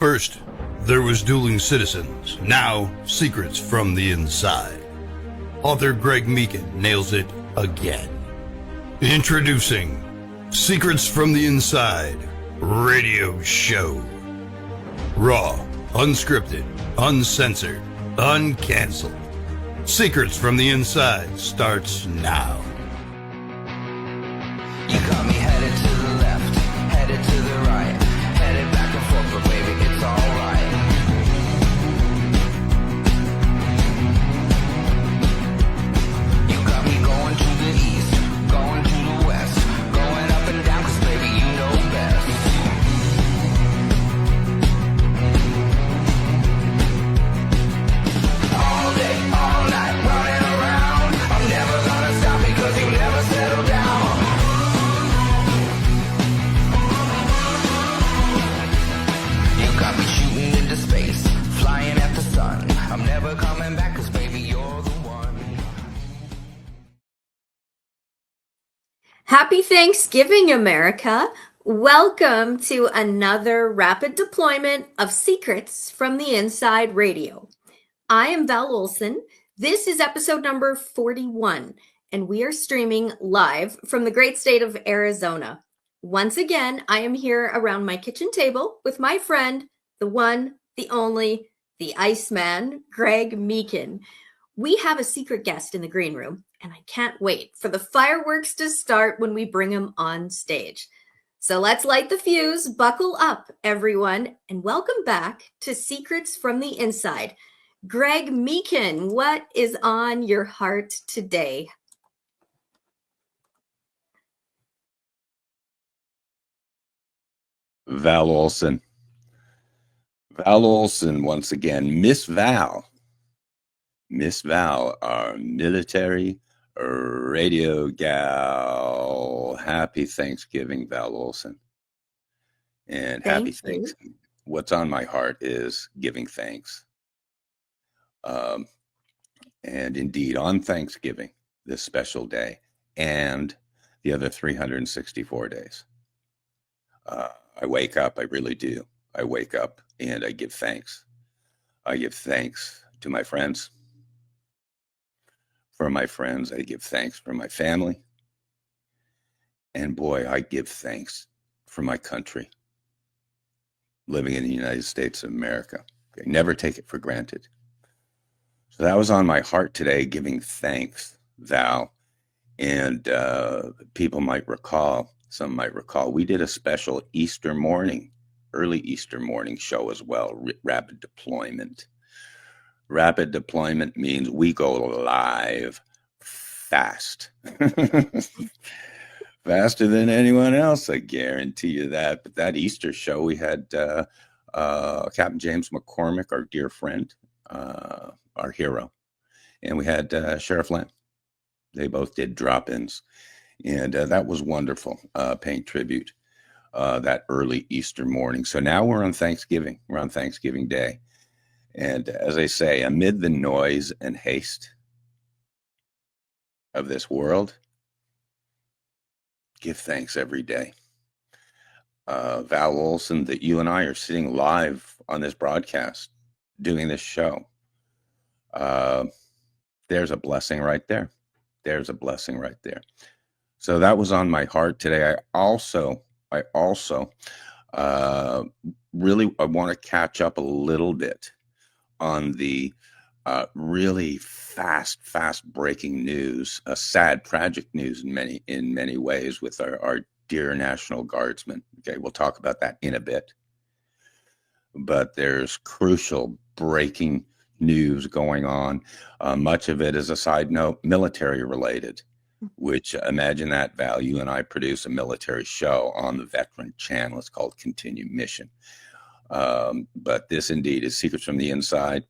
First, there was Dueling Citizens, now Secrets from the Inside. Author Greg Meakin nails it again. Introducing Secrets from the Inside Radio Show. Raw, unscripted, uncensored, uncanceled. Secrets from the Inside starts now. You got me headed to the left, headed to the right, headed back and forth, but baby, it's alright. You got me going to the east, going to the west, going up and down, cause baby, you know best. All day, all night, running around, I'm never gonna stop because you never settle down. Got me shooting into space, flying at the sun. I'm never coming back, cause baby, you're the one. Happy Thanksgiving, America. Welcome to another rapid deployment of Secrets from the Inside Radio. I am Val Olson. This is episode number 41, and we are streaming live from the great state of Arizona. Once again, I am here around my kitchen table with my friend, the one, the only, the Iceman, Greg Meakin. We have a secret guest in the green room, and I can't wait for the fireworks to start when we bring him on stage. So let's light the fuse, buckle up, everyone, and welcome back to Secrets from the Inside. Greg Meakin, what is on your heart today? Val Olson. Val Olson, once again. Miss Val, our military radio gal. Happy Thanksgiving, Val Olson. And happy Thanksgiving. What's on my heart is giving thanks. And indeed, on Thanksgiving, this special day, and the other 364 days. I wake up, I really do. I wake up and I give thanks. I give thanks to my friends. For my friends, I give thanks for my family. And boy, I give thanks for my country. Living in the United States of America. Okay, never take it for granted. So that was on my heart today, giving thanks, Val. And people might recall, some might recall, we did a special Easter morning, early Easter morning show as well, rapid deployment. Rapid deployment means we go live fast. Faster than anyone else, I guarantee you that. But that Easter show, we had Captain James McCormick, our dear friend, our hero. And we had Sheriff Lamb. They both did drop-ins. And that was wonderful, paying tribute that early Easter morning. So now we're on Thanksgiving. We're on Thanksgiving Day. And as I say, amid the noise and haste of this world, give thanks every day. Val Olson, that you and I are sitting live on this broadcast, doing this show. There's a blessing right there. There's a blessing right there. So that was on my heart today. I also really want to catch up a little bit on the really fast breaking news, sad, tragic news in many ways with our dear National Guardsmen. Okay, we'll talk about that in a bit. But there's crucial breaking news going on. Much of it is a side note, military related, which imagine that, Val, you and I produce a military show on the Veteran Channel. It's called Continue Mission. But this indeed is Secrets from the Inside.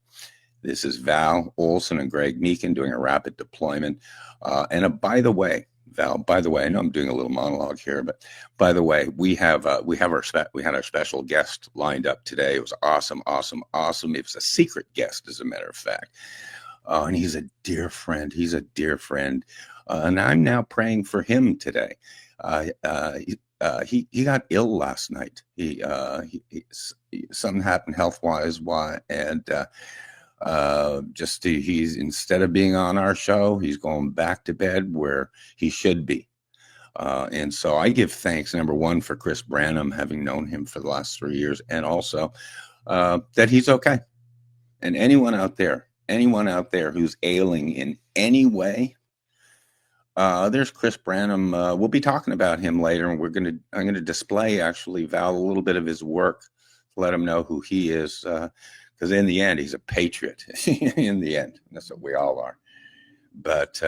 This is Val Olson and Greg Meakin doing a rapid deployment. By the way, Val, I know I'm doing a little monologue here, but by the way, we had our special guest lined up today. It was awesome. It was a secret guest, as a matter of fact. And he's a dear friend. And I'm now praying for him today. He got ill last night. something happened health wise. Why? And he's, instead of being on our show, he's going back to bed where he should be. And so I give thanks, number one, for Chris Branham, having known him for the last 3 years, and also that he's okay. And anyone out there who's ailing in any way, there's Chris Branham. We'll be talking about him later, and I'm going to display, actually, Val, a little bit of his work to let him know who he is, because in the end, he's a patriot. In the end, that's what we all are. But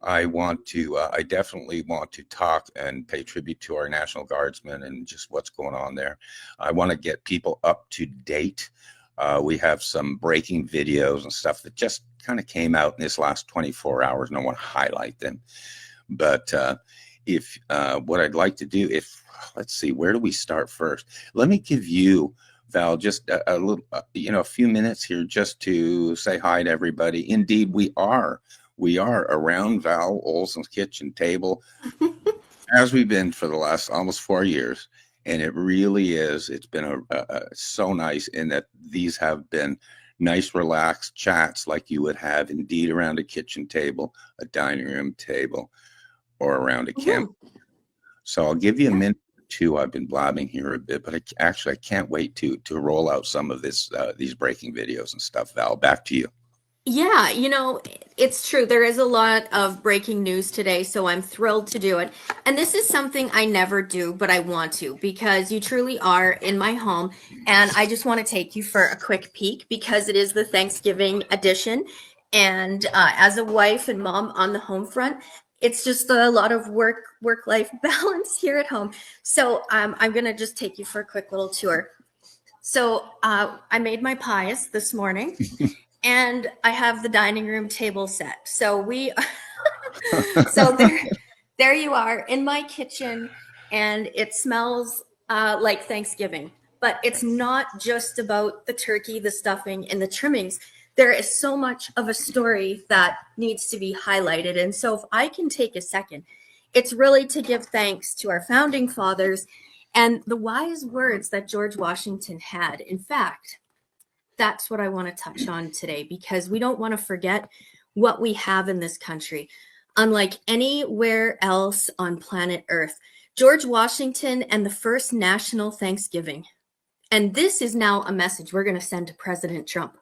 I definitely want to talk and pay tribute to our National Guardsmen and just what's going on there. I want to get people up to date. We have some breaking videos and stuff that just kind of came out in this last 24 hours, and I want to highlight them. But what I'd like to do, let's see, where do we start first? Let me give you, Val, just a little, a few minutes here just to say hi to everybody. Indeed, we are around Val Olson's kitchen table, as we've been for the last almost 4 years. And it really is. It's been so nice in that these have been nice, relaxed chats like you would have indeed around a kitchen table, a dining room table, or around a camp. So I'll give you a minute or two. I've been blabbing here a bit, but I can't wait to roll out some of these breaking videos and stuff. Val, back to you. Yeah, it's true. There is a lot of breaking news today, so I'm thrilled to do it. And this is something I never do, but I want to, because you truly are in my home. And I just want to take you for a quick peek, because it is the Thanksgiving edition. And as a wife and mom on the home front, it's just a lot of work-life balance here at home. So I'm going to just take you for a quick little tour. So I made my pies this morning. And I have the dining room table set. So there you are in my kitchen, and it smells like Thanksgiving. But it's not just about the turkey, the stuffing, and the trimmings. There is so much of a story that needs to be highlighted. And so if I can take a second, it's really to give thanks to our founding fathers and the wise words that George Washington had. In fact, that's what I want to touch on today, because we don't want to forget what we have in this country. Unlike anywhere else on planet Earth, George Washington and the first national Thanksgiving. And this is now a message we're going to send to President Trump.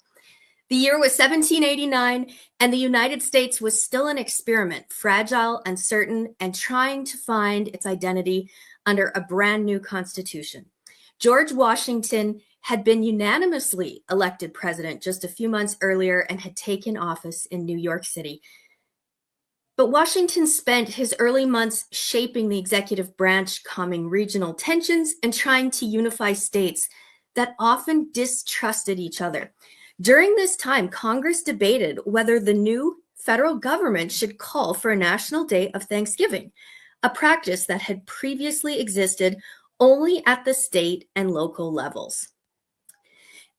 The year was 1789, and the United States was still an experiment, fragile, uncertain, and trying to find its identity under a brand new constitution. George Washington had been unanimously elected president just a few months earlier and had taken office in New York City. But Washington spent his early months shaping the executive branch, calming regional tensions, and trying to unify states that often distrusted each other. During this time, Congress debated whether the new federal government should call for a national day of Thanksgiving, a practice that had previously existed only at the state and local levels.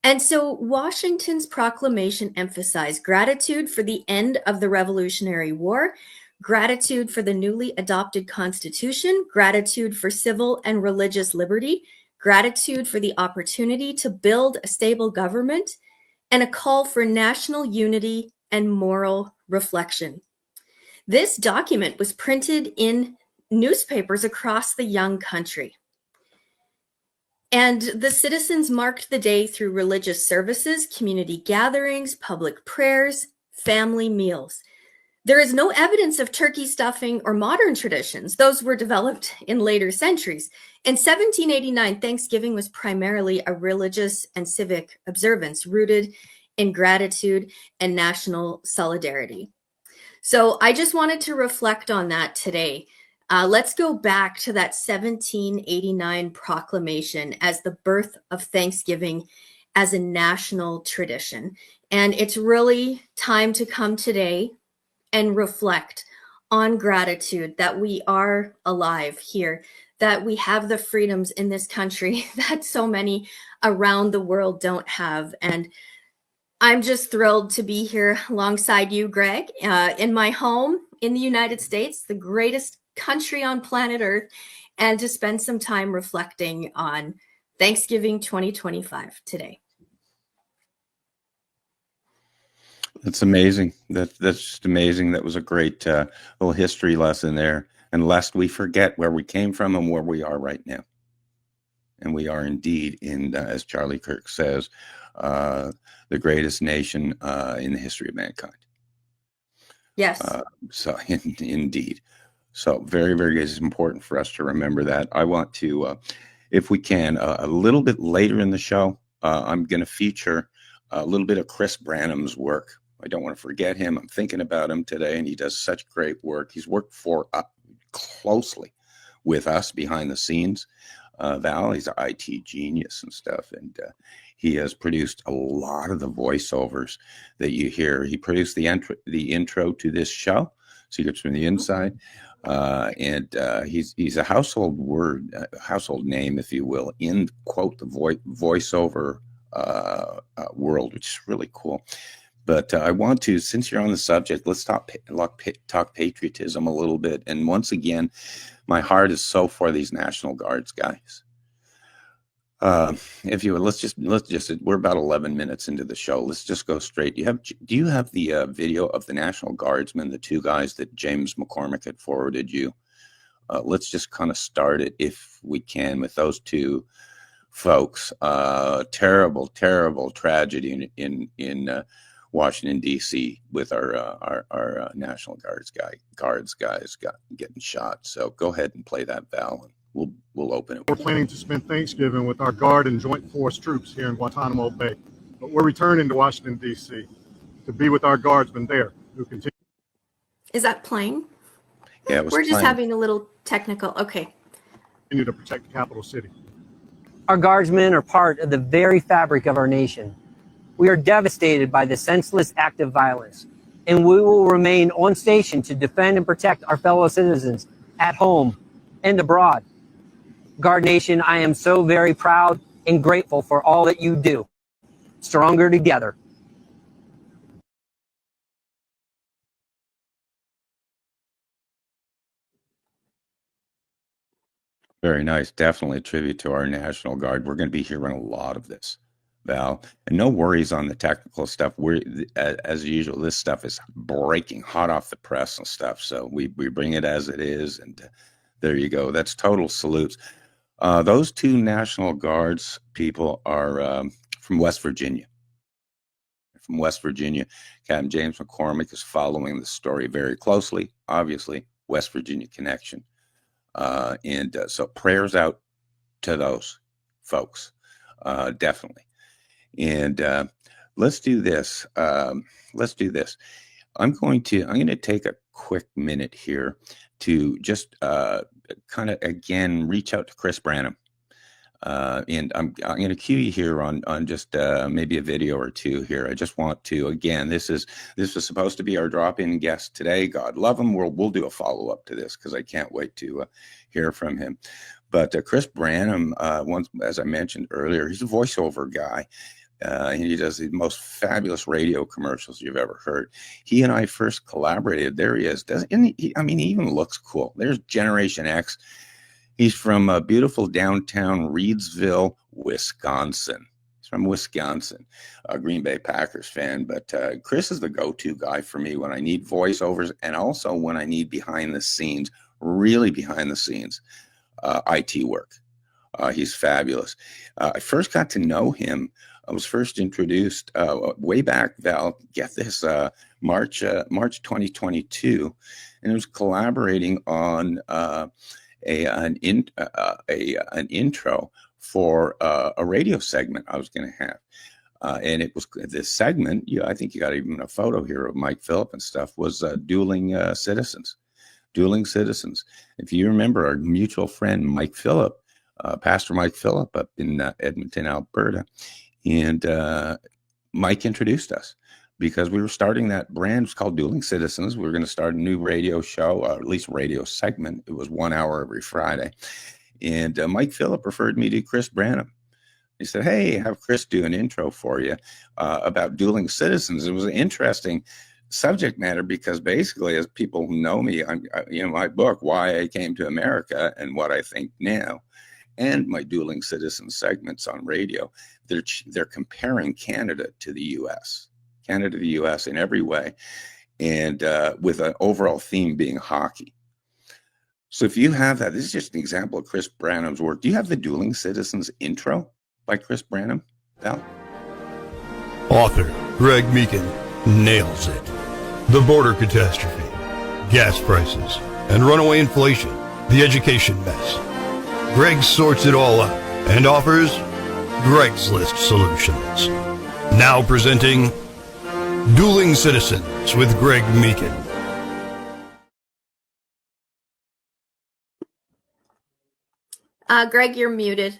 And so Washington's proclamation emphasized gratitude for the end of the Revolutionary War, gratitude for the newly adopted Constitution, gratitude for civil and religious liberty, gratitude for the opportunity to build a stable government, and a call for national unity and moral reflection. This document was printed in newspapers across the young country. And the citizens marked the day through religious services, community gatherings, public prayers, family meals. There is no evidence of turkey stuffing or modern traditions. Those were developed in later centuries. In 1789, Thanksgiving was primarily a religious and civic observance rooted in gratitude and national solidarity. So I just wanted to reflect on that today. Let's go back to that 1789 proclamation as the birth of Thanksgiving as a national tradition. And it's really time to come today and reflect on gratitude that we are alive here, that we have the freedoms in this country that so many around the world don't have. And I'm just thrilled to be here alongside you, Greg, in my home in the United States, the greatest country on planet Earth, and to spend some time reflecting on Thanksgiving 2025 today. That's amazing. That's just amazing. That was a great little history lesson there. And lest we forget where we came from and where we are right now. And we are indeed in, as Charlie Kirk says, the greatest nation in the history of mankind. Yes. So indeed. So very, very, it's important for us to remember that. I want to, if we can, a little bit later in the show, I'm going to feature a little bit of Chris Branham's work. I don't want to forget him. I'm thinking about him today, and he does such great work. He's worked for closely with us behind the scenes. Val, he's an IT genius and stuff, and he has produced a lot of the voiceovers that you hear. He produced the intro to this show, Secrets from the Inside, and he's a household name, if you will, in quote the voiceover world, which is really cool. But I want to, since you're on the subject, let's talk patriotism a little bit. And once again, my heart is so for these National Guards guys. If you would, let's just, we're about 11 minutes into the show. Let's just go straight. Do you have the video of the National Guardsmen, the two guys that James McCormick had forwarded you? Let's just kind of start it, if we can, with those two folks. Terrible, terrible tragedy in Washington, D.C. with our National Guards guys getting shot. So go ahead and play that, Val, and we'll open it. We're planning to spend Thanksgiving with our Guard and Joint Force troops here in Guantanamo Bay. But we're returning to Washington, D.C. to be with our Guardsmen there who continue. Is that playing? Yeah, it was We're just playing. having a little technical. Okay. Continue to protect the capital city. Our Guardsmen are part of the very fabric of our nation. We are devastated by the senseless act of violence, and we will remain on station to defend and protect our fellow citizens at home and abroad. Guard Nation, I am so very proud and grateful for all that you do. Stronger together. Very nice. Definitely a tribute to our National Guard. We're going to be hearing a lot of this, Val, and no worries on the technical stuff. We're, as usual, this stuff is breaking hot off the press and stuff. So we bring it as it is, and there you go. That's total salutes. Those two National Guards people are from West Virginia. From West Virginia, Captain James McCormick is following the story very closely. Obviously, West Virginia connection, and so prayers out to those folks, definitely. And let's do this. I'm going to take a quick minute here to just kind of again reach out to Chris Branham. And I'm going to cue you here on just maybe a video or two here. I just want to, again, this was supposed to be our drop-in guest today. God love him. We'll do a follow-up to this because I can't wait to hear from him. But Chris Branham, once, as I mentioned earlier, he's a voiceover guy. And he does the most fabulous radio commercials you've ever heard. He and I first collaborated. There he is. He even looks cool. There's Generation X. He's from beautiful downtown Reedsville, Wisconsin. He's from Wisconsin, a Green Bay Packers fan. But Chris is the go-to guy for me when I need voiceovers and also when I need behind the scenes, really behind the scenes, IT work. He's fabulous. I first got to know him. I was first introduced way back, Val, get this, March 2022, and it was collaborating on an intro for a radio segment I was going to have. And it was this segment, I think you got even a photo here of Mike Phillip and stuff, was Dueling Citizens. Dueling Citizens. If you remember our mutual friend, Mike Phillip, Pastor Mike Phillip up in Edmonton, Alberta. And Mike introduced us because we were starting that brand. It's called Dueling Citizens. We were going to start a new radio show, or at least radio segment. It was 1 hour every Friday. And Mike Phillip referred me to Chris Branham. He said, hey, have Chris do an intro for you about Dueling Citizens. It was an interesting subject matter because basically, as people who know me, my book, Why I Came to America and What I Think Now. and my dueling citizen segments on radio, they're comparing Canada to the U.S., Canada to the U.S. in every way, and with an overall theme being hockey. So if you have that, this is just an example of Chris Branham's work. Do you have the Dueling Citizens intro by Chris Branham, Val? Author Greg Meakin nails it. The border catastrophe, gas prices, and runaway inflation, the education mess. Greg sorts it all out and offers Greg's List solutions. Now presenting Dueling Citizens with Greg Meakin. Greg, you're muted.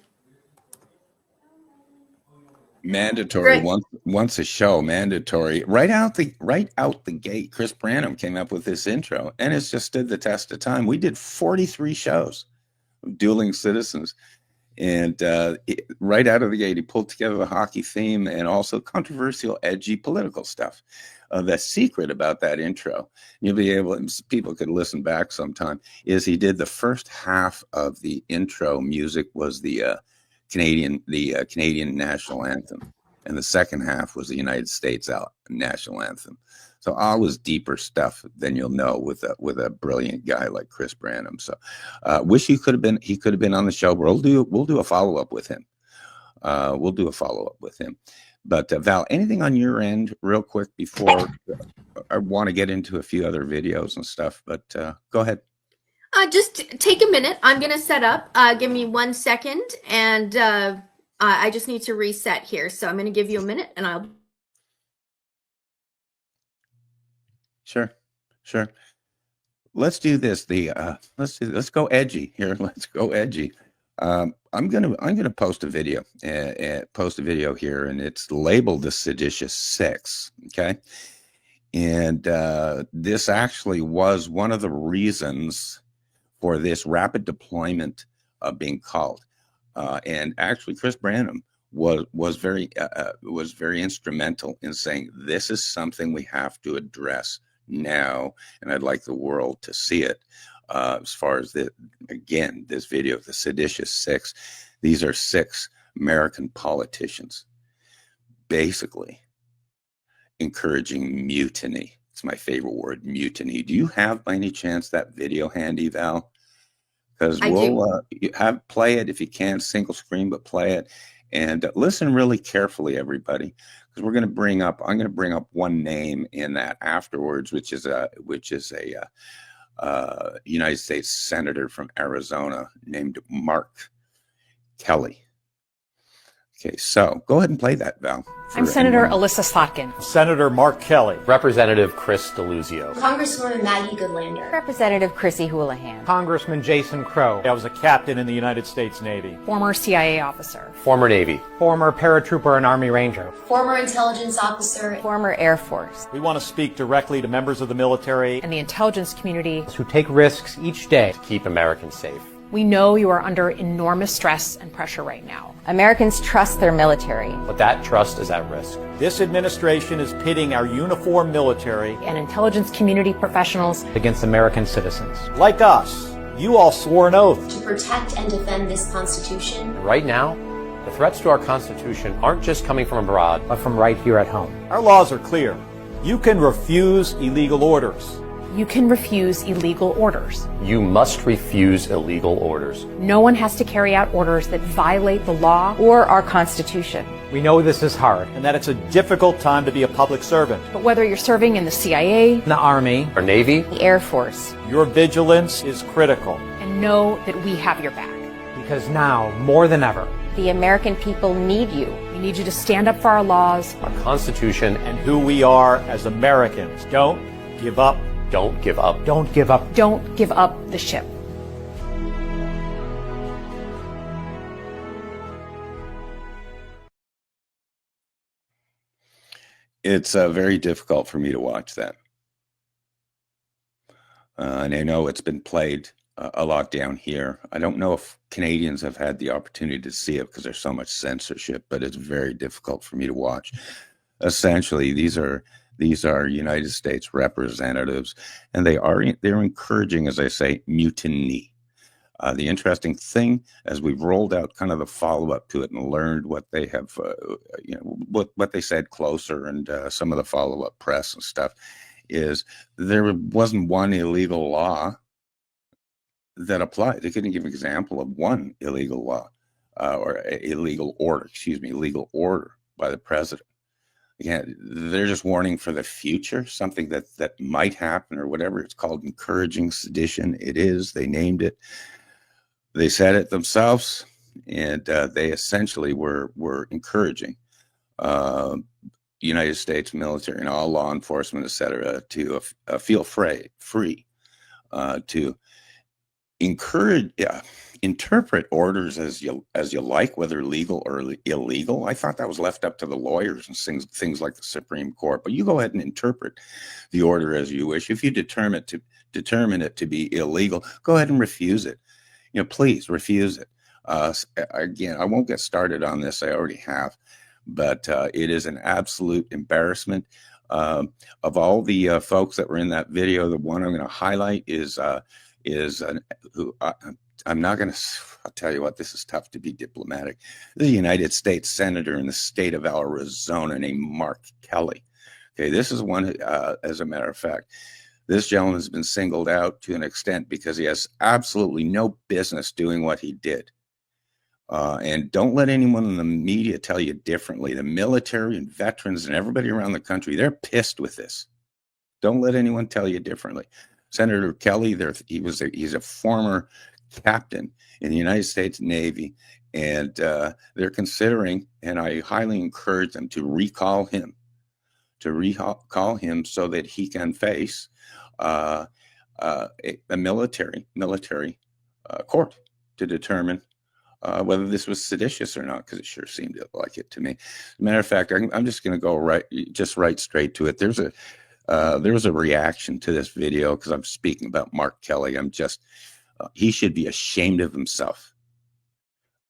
Mandatory. Greg. Once a show, mandatory. Right out the gate, Chris Branham came up with this intro, and it's just stood the test of time. We did 43 shows of Dueling Citizens, and right out of the gate, he pulled together the hockey theme and also controversial, edgy political stuff. The secret about that intro, you'll be able, people could listen back sometime, is he did the first half of the intro music was the Canadian national anthem, and the second half was the United States national anthem. So always deeper stuff than you'll know with a brilliant guy like Chris Branham. So wish he could have been on the show. We'll do a follow up with him. But Val, anything on your end real quick before I want to get into a few other videos and stuff, but go ahead. Just take a minute. I'm going to set up. Give me 1 second, and I just need to reset here. So I'm going to give you a minute, and I'll. Sure. Let's do this. Let's go edgy here. Let's go edgy. I'm gonna post a video. Post a video here, and it's labeled the Seditious Six. Okay, and this actually was one of the reasons for this rapid deployment being called. And actually, Chris Branham was very instrumental in saying this is something we have to address now, and I'd like the world to see it. As far as this video of the Seditious Six, these are 6 American politicians basically encouraging mutiny. It's my favorite word, mutiny. Do you have by any chance that video handy, Val? Because we'll play it if you can, single screen, but play it and listen really carefully, everybody, because I'm going to bring up one name in that afterwards, which is a United States Senator from Arizona named Mark Kelly. Okay, so go ahead and play that, Val. I'm Senator Alyssa Slotkin. Senator Mark Kelly. Representative Chris DeLuzio. Congresswoman Maggie Goodlander. Representative Chrissy Houlihan. Congressman Jason Crow. I was a captain in the United States Navy. Former CIA officer. Former Navy. Former paratrooper and Army Ranger. Former intelligence officer. Former Air Force. We want to speak directly to members of the military And the intelligence community. who take risks each day To keep Americans safe. We know you are under enormous stress and pressure right now. Americans trust their military. But that trust is at risk. This administration is pitting our uniformed military And intelligence community professionals against American citizens. Like us, you all swore an oath To protect and defend this Constitution. And right now, the threats to our Constitution aren't just coming from abroad, but from right here at home. Our laws are clear. You can refuse illegal orders. You can refuse illegal orders. You must refuse illegal orders. No one has to carry out orders that violate the law. Or our Constitution. We know this is hard and that it's a difficult time to be a public servant. But whether you're serving in the CIA, The Army, Our Navy, The Air Force. your vigilance is critical. and know that we have your back. Because now, more than ever, The American people need you. We need you to stand up for our laws. our Constitution, and who we are as Americans. Don't give up. don't give up. Don't give up. Don't give up the ship. It's very difficult for me to watch that. And I know it's been played a lot down here. I don't know if Canadians have had the opportunity to see it because there's so much censorship, but it's very difficult for me to watch. Essentially, these are United States representatives, and they're encouraging, as I say, mutiny. The interesting thing, as we've rolled out kind of the follow-up to it and learned what they have, what they said closer, and some of the follow-up press and stuff, is there wasn't one illegal law that applied. They couldn't give an example of one illegal law or illegal order by the president. Again, they're just warning for the future, something that might happen or whatever. It's called encouraging sedition. It is. They named it. They said it themselves, and they essentially were encouraging United States military and all law enforcement, et cetera, to feel free to encourage, interpret orders as you like, whether legal or illegal. I thought that was left up to the lawyers and things like the Supreme Court. But you go ahead and interpret the order as you wish. If you determine it to be illegal, go ahead and refuse it. Please refuse it. Again, I won't get started on this. I already have, but it is an absolute embarrassment. Of all the folks that were in that video, the one I'm going to highlight is who I'm not going to. I'll tell you what. This is tough to be diplomatic. The United States Senator in the state of Arizona named Mark Kelly. Okay, this is one. As a matter of fact, this gentleman has been singled out to an extent because he has absolutely no business doing what he did. And don't let anyone in the media tell you differently. The military and veterans and everybody around the country, they're pissed with this. Don't let anyone tell you differently. Senator Kelly, he's a former captain in the United States Navy, and they're considering, and I highly encourage them to recall him so that he can face a military court to determine whether this was seditious or not, because it sure seemed like it to me. As a matter of fact, I'm just going to go right straight to it. There was a reaction to this video because I'm speaking about Mark Kelly. He should be ashamed of himself.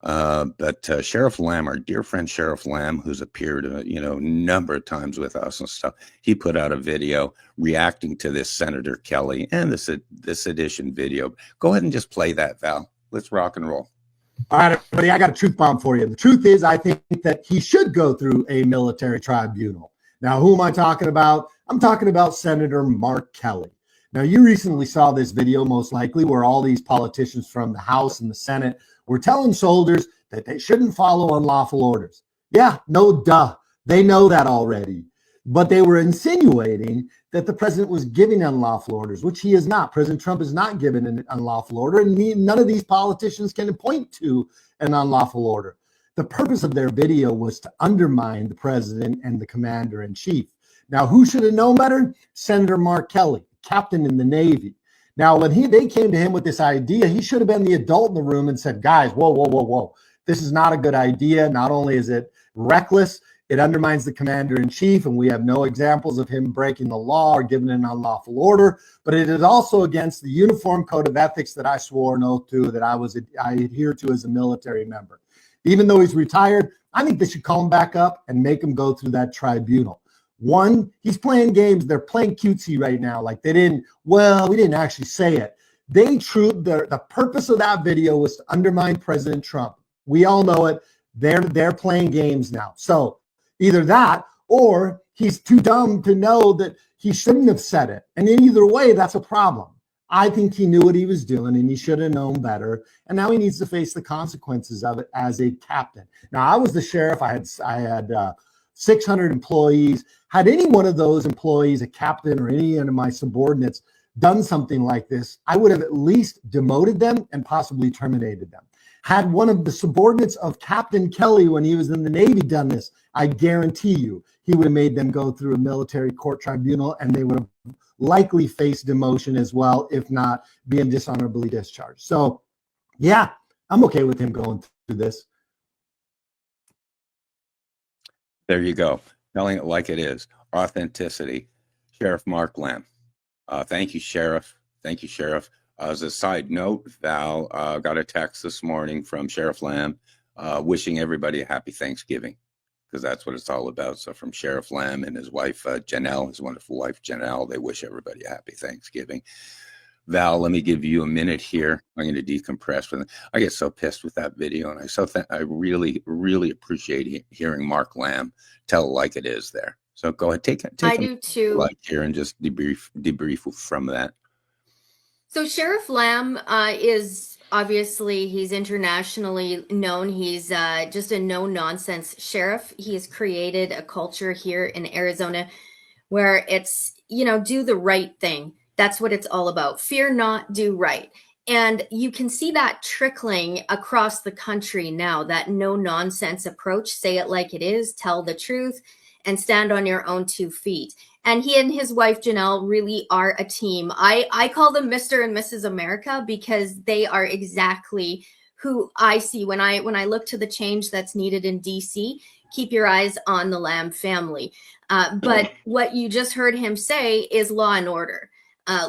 But Sheriff Lamb, our dear friend Sheriff Lamb, who's appeared a number of times with us and stuff, he put out a video reacting to this Senator Kelly and this edition video. Go ahead and just play that, Val. Let's rock and roll. All right, everybody, I got a truth bomb for you. The truth is, I think that he should go through a military tribunal. Now, who am I talking about? I'm talking about Senator Mark Kelly. Now, you recently saw this video, most likely, where all these politicians from the House and the Senate were telling soldiers that they shouldn't follow unlawful orders. Yeah, no duh. They know that already. But they were insinuating that the president was giving unlawful orders, which he is not. President Trump is not giving an unlawful order, and none of these politicians can point to an unlawful order. The purpose of their video was to undermine the president and the commander-in-chief. Now, who should have known better? Senator Mark Kelly, captain in the Navy. Now, when they came to him with this idea, he should have been the adult in the room and said, guys, whoa. This is not a good idea. Not only is it reckless, it undermines the commander-in-chief, and we have no examples of him breaking the law or giving an unlawful order, but it is also against the uniform code of ethics that I swore an oath to, that I adhere to as a military member. Even though he's retired, I think they should call him back up and make him go through that tribunal. One, he's playing games. They're playing cutesy right now. Like we didn't actually say it. The purpose of that video was to undermine President Trump. We all know it. They're playing games now. So either that, or he's too dumb to know that he shouldn't have said it. And in either way, that's a problem. I think he knew what he was doing, and he should have known better. And now he needs to face the consequences of it as a captain. Now, I was the sheriff. I had 600 employees. Had any one of those employees, a captain or any of my subordinates, done something like this, I would have at least demoted them and possibly terminated them. Had one of the subordinates of Captain Kelly when he was in the Navy done this, I guarantee you he would have made them go through a military court tribunal, and they would have likely faced demotion as well, if not being dishonorably discharged. So, yeah, I'm okay with him going through this. There you go. Telling it like it is. Authenticity. Sheriff Mark Lamb. Thank you, Sheriff. Thank you, Sheriff. As a side note, Val got a text this morning from Sheriff Lamb wishing everybody a happy Thanksgiving, because that's what it's all about. So from Sheriff Lamb and his wife, Janelle, his wonderful wife, Janelle, they wish everybody a happy Thanksgiving. Val, let me give you a minute here. I'm going to decompress with it. I get so pissed with that video, and I really, really appreciate hearing Mark Lamb tell it like it is there. So go ahead, take I a do too. like here and just debrief from that. So Sheriff Lamb is obviously, he's internationally known. He's just a no-nonsense sheriff. He has created a culture here in Arizona where it's, do the right thing. That's what it's all about. Fear not, do right. And you can see that trickling across the country now, that no-nonsense approach. Say it like it is, tell the truth, and stand on your own 2 feet. And he and his wife, Janelle, really are a team. I call them Mr. and Mrs. America because they are exactly who I see when I look to the change that's needed in DC. Keep your eyes on the Lamb family. But what you just heard him say is law and order.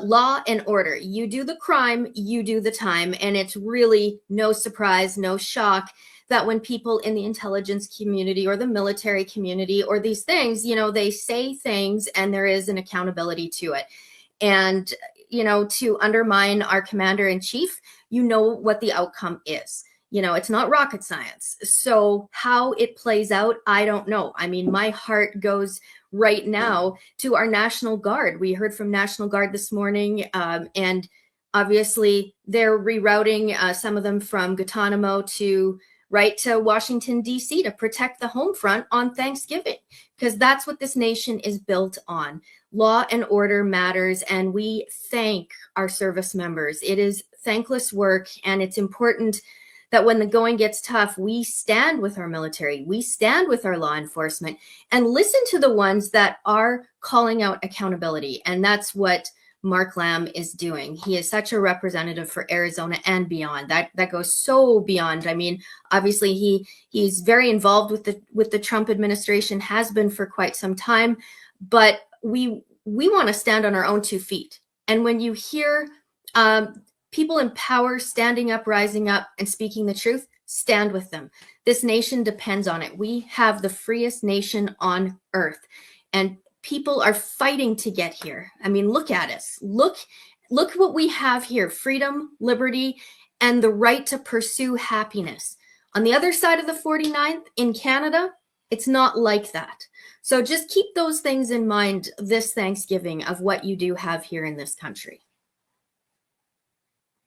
Law and order. You do the crime, you do the time. And it's really no surprise, no shock that when people in the intelligence community or the military community or these things, they say things and there is an accountability to it. And, to undermine our commander in chief, what the outcome is. It's not rocket science. So how it plays out, I don't know. I mean, my heart goes right now to our National Guard. We heard from National Guard this morning, and obviously they're rerouting some of them from Guantanamo to Washington, D.C. to protect the home front on Thanksgiving, because that's what this nation is built on. Law and order matters, and we thank our service members. It is thankless work, and it's important that when the going gets tough, we stand with our military, we stand with our law enforcement, and listen to the ones that are calling out accountability. And that's what Mark Lamb is doing. He is such a representative for Arizona and beyond. That goes so beyond. I mean, obviously he's very involved with the Trump administration, has been for quite some time, but we want to stand on our own 2 feet. And when you hear people in power standing up, rising up, and speaking the truth, stand with them. This nation depends on it. We have the freest nation on earth, and people are fighting to get here. I mean, look at us. Look what we have here: freedom, liberty, and the right to pursue happiness. On the other side of the 49th in Canada, it's not like that. So just keep those things in mind this Thanksgiving of what you do have here in this country.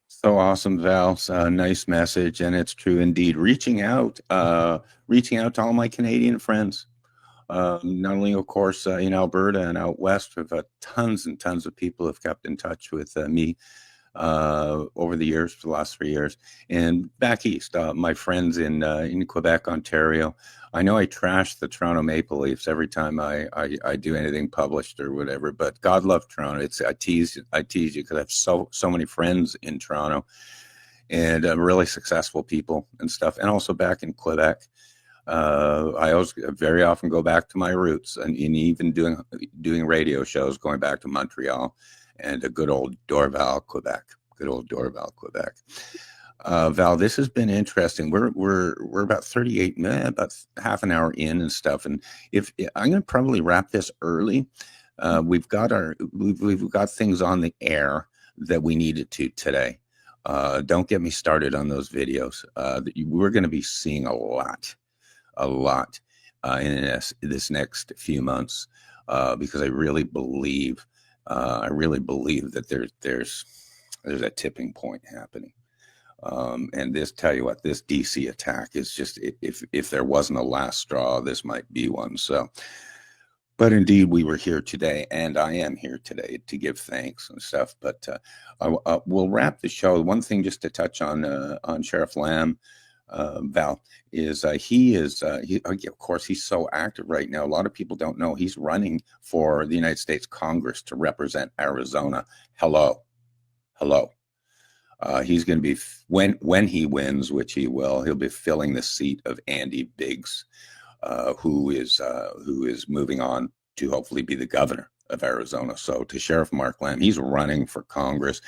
So awesome, Val. Nice message, and it's true indeed. Reaching out to all my Canadian friends. Not only, of course, in Alberta and out west, we've got tons and tons of people have kept in touch with me over the years, for the last 3 years, and back east, my friends in Quebec, Ontario. I know I trash the Toronto Maple Leafs every time I do anything published or whatever, but God love Toronto. I tease you because I have so many friends in Toronto, and really successful people and stuff, and also back in Quebec. I always very often go back to my roots, and even doing radio shows, going back to Montreal and a good old Dorval, Quebec. Val, this has been interesting. We're about 38 minutes, about half an hour in and stuff. And if I'm going to probably wrap this early, we've got things on the air that we needed to today. Don't get me started on those videos. We're going to be seeing a lot in this next few months, because I really believe that there's a tipping point happening. And tell you what, this DC attack is just, if there wasn't a last straw, this might be one. So, but indeed, we were here today, and I am here today to give thanks and stuff. But we'll wrap the show. One thing just to touch on Sheriff Lamb, Val, is he of course, he's so active right now. A lot of people don't know he's running for the United States Congress to represent Arizona. Hello. He's going to be, when he wins, which he will, he'll be filling the seat of Andy Biggs, who is moving on to hopefully be the governor of Arizona. So to Sheriff Mark Lamb, he's running for Congress.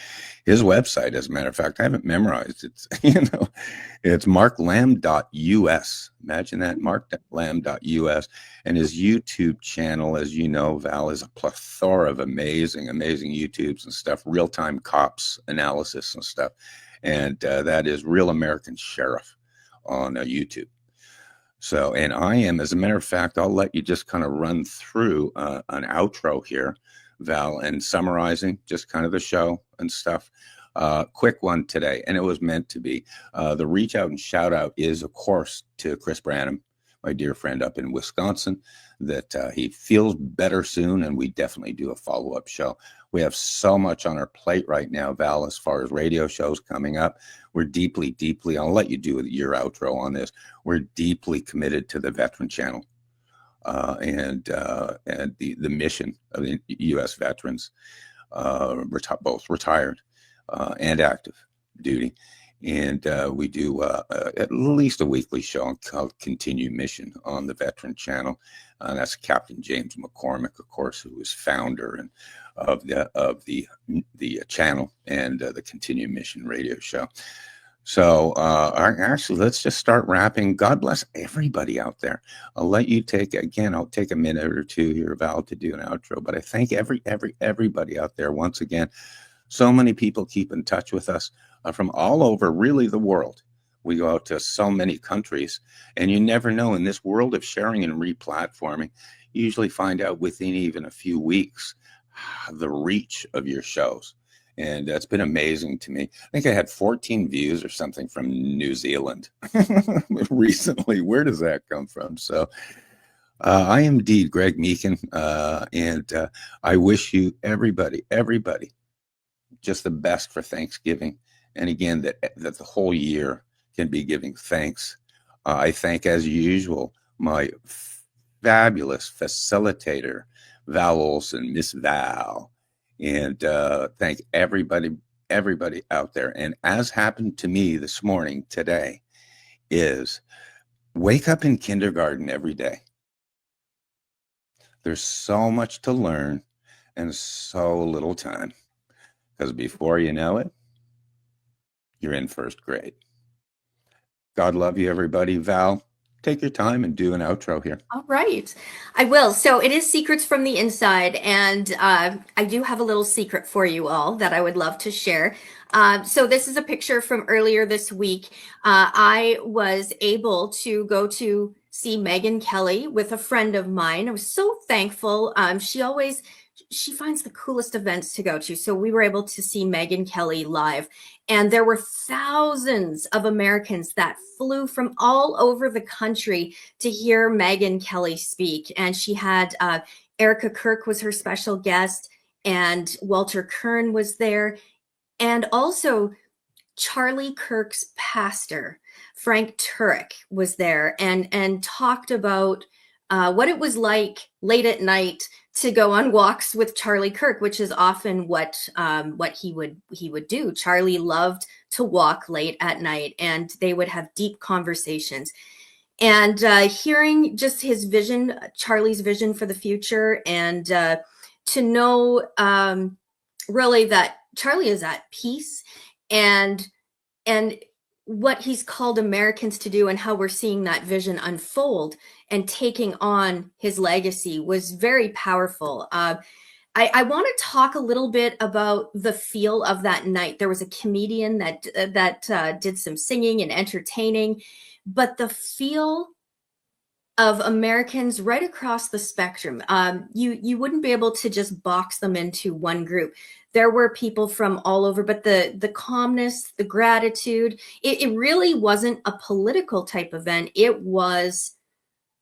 His website, as a matter of fact, I haven't memorized. It's, it's marklamb.us. Imagine that, marklamb.us. And his YouTube channel, as you know, Val, is a plethora of amazing YouTubes and stuff, real-time cops analysis and stuff. And that is Real American Sheriff on YouTube. So, and I am, as a matter of fact, I'll let you just kind of run through an outro here, Val, and summarizing just kind of the show and stuff. Quick one today, and it was meant to be. The reach out and shout out is, of course, to Chris Branham, my dear friend up in Wisconsin, that he feels better soon, and we definitely do a follow-up show. We have so much on our plate right now, Val, as far as radio shows coming up. We're deeply, I'll let you do your outro on this. We're deeply committed to the Veteran Channel and the mission of the U.S. veterans, both retired and active duty. And we do at least a weekly show called Continue Mission on the Veteran Channel. That's Captain James McCormick, of course, who is founder and of the channel and the Continue Mission radio show. So actually, let's just start wrapping. God bless everybody out there. I'll let you I'll take a minute or two here, Val, to do an outro. But I thank everybody out there once again. So many people keep in touch with us from all over, really, the world. We go out to so many countries, and you never know, in this world of sharing and replatforming, you usually find out within even a few weeks the reach of your shows. And that's been amazing to me. I think I had 14 views or something from New Zealand recently. Where does that come from? So I am indeed Greg Meakin, and I wish you, everybody, just the best for Thanksgiving. And again, that the whole year can be giving thanks. I thank, as usual, my fabulous facilitator, Val Olson, Miss Val, and thank everybody out there. And as happened to me this morning, today, is wake up in kindergarten every day. There's so much to learn and so little time, because before you know it, you're in first grade. God love you, everybody. Val, take your time and do an outro here. All right, I will. So it is Secrets from the Inside, and I do have a little secret for you all that I would love to share. So this is a picture from earlier this week. I was able to go to see Megyn Kelly with a friend of mine. I was so thankful. She finds the coolest events to go to. So we were able to see Megyn Kelly live. And there were thousands of Americans that flew from all over the country to hear Megyn Kelly speak. And she had Erica Kirk was her special guest, and Walter Kern was there. And also Charlie Kirk's pastor, Frank Turek, was there and talked about what it was like late at night to go on walks with Charlie Kirk, which is often what he would do. Charlie loved to walk late at night, and they would have deep conversations. And hearing just his vision, Charlie's vision for the future, and to know really that Charlie is at peace, and what he's called Americans to do, and how we're seeing that vision unfold and taking on his legacy was very powerful. I want to talk a little bit about the feel of that night. There was a comedian that did some singing and entertaining, but the feel of Americans right across the spectrum. You wouldn't be able to just box them into one group. There were people from all over, but the calmness, the gratitude, it really wasn't a political type event. It was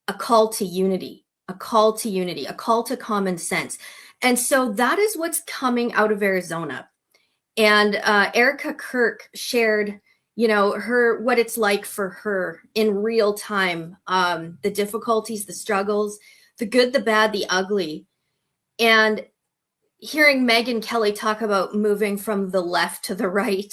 a call to unity, a call to common sense. And so that is what's coming out of Arizona. And Erica Kirk shared, what it's like for her in real time, the difficulties, the struggles, the good, the bad, the ugly. And hearing Megyn Kelly talk about moving from the left to the right,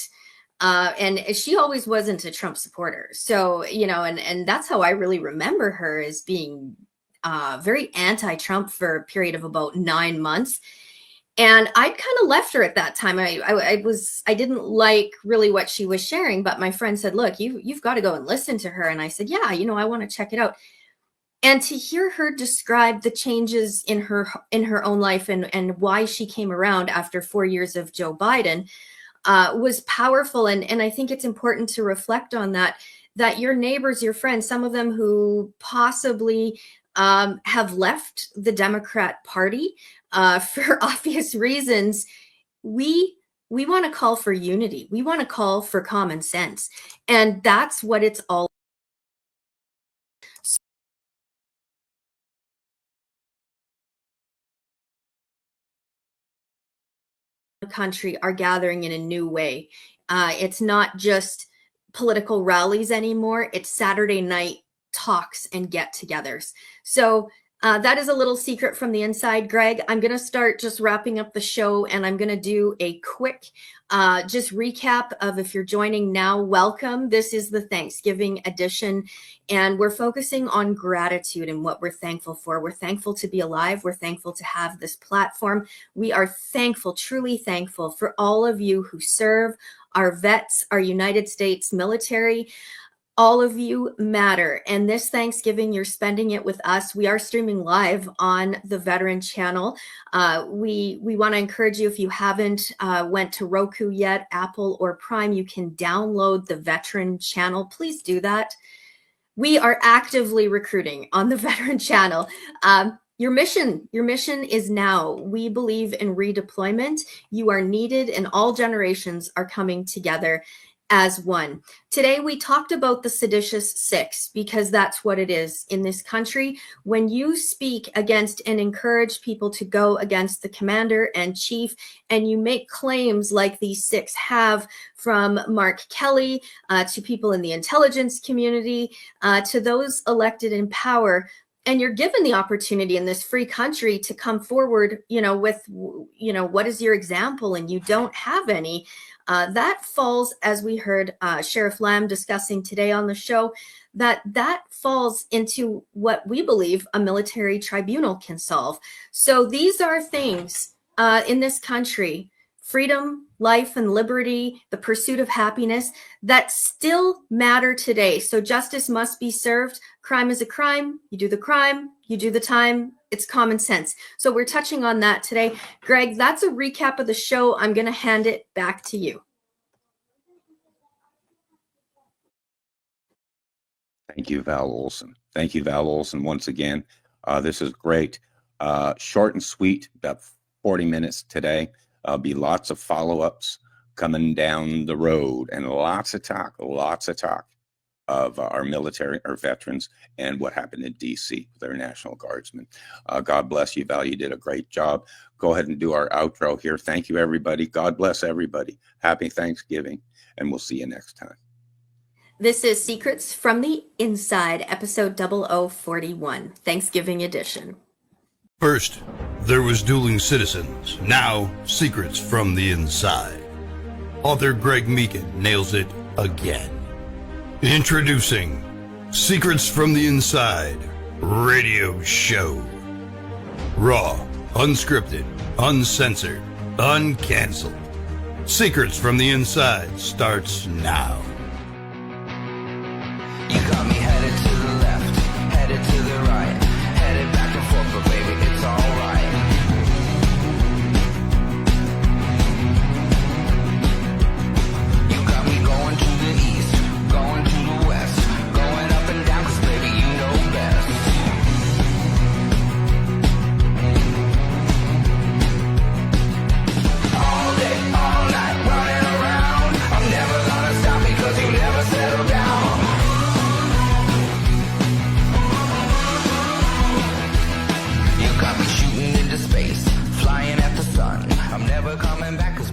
and she always wasn't a Trump supporter. So, and that's how I really remember her, as being very anti-Trump for a period of about 9 months. And I'd kind of left her at that time. I didn't like really what she was sharing, but my friend said, look, you've got to go and listen to her. And I said, yeah, I want to check it out. And to hear her describe the changes in her own life and why she came around after 4 years of Joe Biden was powerful. And I think it's important to reflect on that your neighbors, your friends, some of them who possibly have left the Democrat Party for obvious reasons, we want to call for unity. We want to call for common sense. And that's what it's all country are gathering in a new way. It's not just political rallies anymore. It's Saturday night talks and get-togethers. So that is a little secret from the inside, Greg. I'm going to start just wrapping up the show, and I'm going to do a quick just recap of, if you're joining now, welcome. This is the Thanksgiving edition, and we're focusing on gratitude and what we're thankful for. We're thankful to be alive. We're thankful to have this platform. We are thankful, truly thankful for all of you who serve, our vets, our United States military. All of you matter. And this Thanksgiving, you're spending it with us. We are streaming live on the Veteran channel. We want to encourage you, if you haven't went to Roku yet, Apple or Prime, you can download the Veteran channel. Please do that. We are actively recruiting on the Veteran channel. Your mission is now. We believe in redeployment. You are needed, and all generations are coming together as one. Today, we talked about the seditious six, because that's what it is in this country. When you speak against and encourage people to go against the commander and chief, and you make claims like these six have, from Mark Kelly to people in the intelligence community, to those elected in power, and you're given the opportunity in this free country to come forward, with, what is your example, and you don't have any. That falls, as we heard Sheriff Lamb discussing today on the show, that falls into what we believe a military tribunal can solve. So these are things in this country, freedom, life and liberty, the pursuit of happiness, that still matter today. So justice must be served. Crime is a crime. You do the crime, you do the time. It's common sense. So we're touching on that today. Greg, that's a recap of the show. I'm going to hand it back to you. Thank you, Val Olson. Thank you, Val Olson, once again. This is great. Short and sweet, about 40 minutes today. Be lots of follow-ups coming down the road, and lots of talk of our military, our veterans, and what happened in D.C. with our National Guardsmen. God bless you, Val. You did a great job. Go ahead and do our outro here. Thank you, everybody. God bless everybody. Happy Thanksgiving, and we'll see you next time. This is Secrets from the Inside, episode 0041, Thanksgiving edition. First, there was Dueling Citizens, now Secrets from the Inside. Author Greg Meakin nails it again. Introducing Secrets from the Inside radio show. Raw, unscripted, uncensored, uncanceled. Secrets from the Inside starts now. You got me headed to the left, headed to the right, headed back and forth, but baby, it's alright. You got me going to the east, going to the west, going up and down, 'cause baby, you know best. All day, all night, running around, I'm never gonna stop because you never settle down. Got me shooting into space, flying at the sun. I'm never coming back 'cause